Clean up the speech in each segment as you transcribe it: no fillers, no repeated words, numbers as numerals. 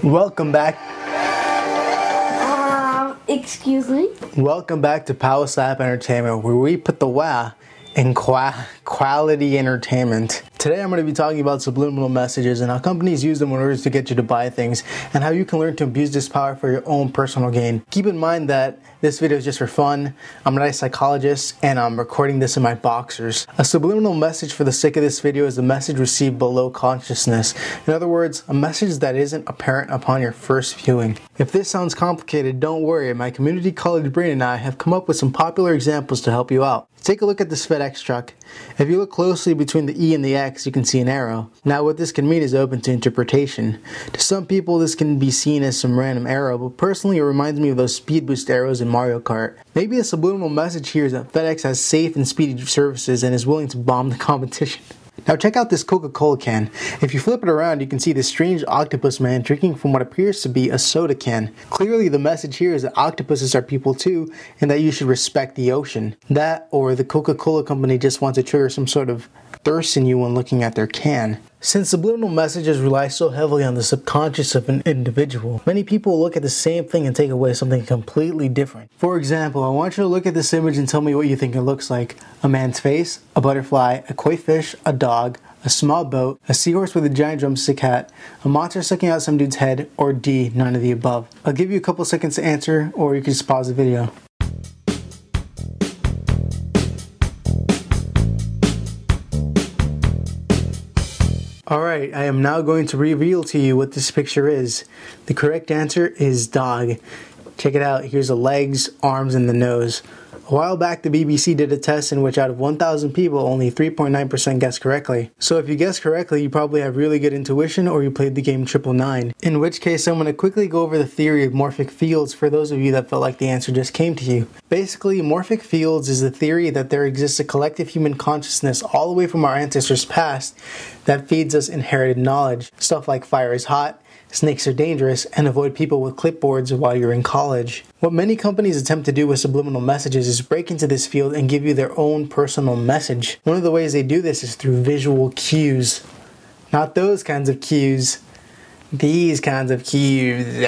Welcome back. Excuse me? Welcome back to PowahSlap Entertainment, where we put the wow in quality entertainment. Today I'm going to be talking about subliminal messages and how companies use them in order to get you to buy things, and how you can learn to abuse this power for your own personal gain. Keep in mind that this video is just for fun. I'm not a psychologist and I'm recording this in my boxers. A subliminal message for the sake of this video is a message received below consciousness. In other words, a message that isn't apparent upon your first viewing. If this sounds complicated, don't worry. My community college brain and I have come up with some popular examples to help you out. Take a look at this FedEx truck. If you look closely between the E and the X, you can see an arrow. Now what this can mean is open to interpretation. To some people this can be seen as some random arrow, but personally it reminds me of those speed boost arrows in Mario Kart. Maybe a subliminal message here is that FedEx has safe and speedy services and is willing to bomb the competition. Now check out this Coca Cola can. If you flip it around, you can see this strange octopus man drinking from what appears to be a soda can. Clearly the message here is that octopuses are people too, and that you should respect the ocean. That, or the Coca Cola company just wants to trigger some sort of thirst in you when looking at their can. Since subliminal messages rely so heavily on the subconscious of an individual, many people will look at the same thing and take away something completely different. For example, I want you to look at this image and tell me what you think it looks like. A man's face, a butterfly, a koi fish, a dog, a small boat, a seahorse with a giant drumstick hat, a monster sucking out some dude's head, or D, none of the above. I'll give you a couple seconds to answer, or you can just pause the video. Alright, I am now going to reveal to you what this picture is. The correct answer is dog. Check it out, here's the legs, arms, and the nose. A while back the BBC did a test in which out of 1,000 people only 3.9% guessed correctly. So if you guessed correctly, you probably have really good intuition or you played the game 999. In which case I'm going to quickly go over the theory of morphic fields for those of you that felt like the answer just came to you. Basically, morphic fields is the theory that there exists a collective human consciousness all the way from our ancestors past that feeds us inherited knowledge. Stuff like fire is hot, snakes are dangerous, and avoid people with clipboards while you're in college. What many companies attempt to do with subliminal messages is break into this field and give you their own personal message. One of the ways they do this is through visual cues. Not those kinds of cues. These kinds of cues.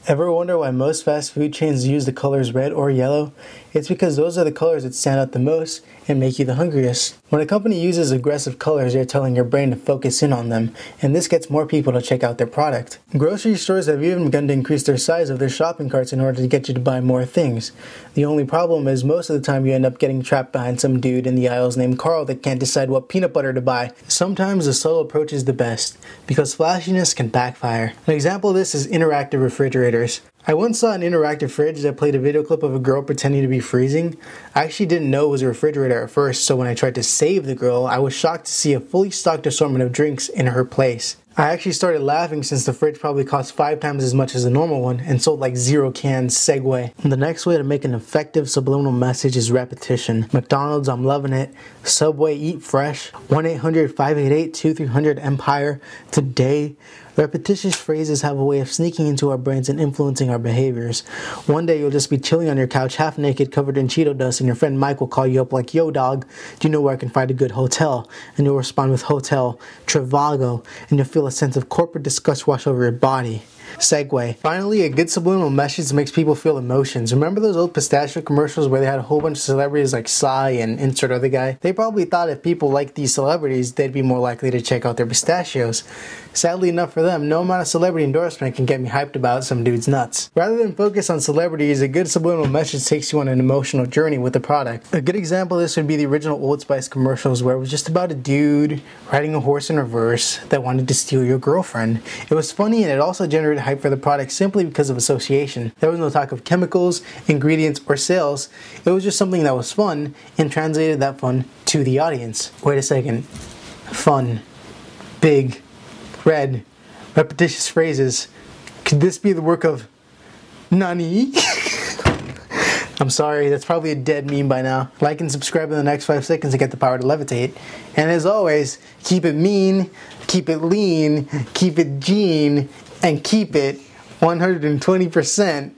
Ever wonder why most fast food chains use the colors red or yellow? It's because those are the colors that stand out the most and make you the hungriest. When a company uses aggressive colors, they're telling your brain to focus in on them, and this gets more people to check out their product. Grocery stores have even begun to increase their size of their shopping carts in order to get you to buy more things. The only problem is most of the time you end up getting trapped behind some dude in the aisles named Carl that can't decide what peanut butter to buy. Sometimes the subtle approach is the best, because flashiness can backfire. An example of this is interactive refrigerators. I once saw an interactive fridge that played a video clip of a girl pretending to be freezing. I actually didn't know it was a refrigerator at first, so when I tried to save the girl, I was shocked to see a fully stocked assortment of drinks in her place. I actually started laughing since the fridge probably cost 5 times as much as a normal one and sold like 0 cans Segway. The next way to make an effective subliminal message is repetition. McDonald's, I'm loving it. Subway, eat fresh. 1-800-588-2300 Empire. Today. Repetitious phrases have a way of sneaking into our brains and influencing our behaviors. One day you'll just be chilling on your couch half naked covered in Cheeto dust and your friend Mike will call you up like, yo dog, do you know where I can find a good hotel? And you'll respond with hotel, Trivago, and you'll feel a sense of corporate disgust wash over your body. Segway. Finally, a good subliminal message makes people feel emotions. Remember those old pistachio commercials where they had a whole bunch of celebrities like Psy and insert other guy? They probably thought if people liked these celebrities, they'd be more likely to check out their pistachios. Sadly enough for them, no amount of celebrity endorsement can get me hyped about some dude's nuts. Rather than focus on celebrities, a good subliminal message takes you on an emotional journey with the product. A good example of this would be the original Old Spice commercials where it was just about a dude riding a horse in reverse that wanted to steal your girlfriend. It was funny and it also generated hype for the product simply because of association. There was no talk of chemicals, ingredients, or sales. It was just something that was fun and translated that fun to the audience. Wait a second. Fun. Big. Red. Repetitious phrases. Could this be the work of Nani? I'm sorry, that's probably a dead meme by now. Like and subscribe in the next 5 seconds to get the power to levitate. And as always, keep it mean, keep it lean, keep it gene, and keep it 120%.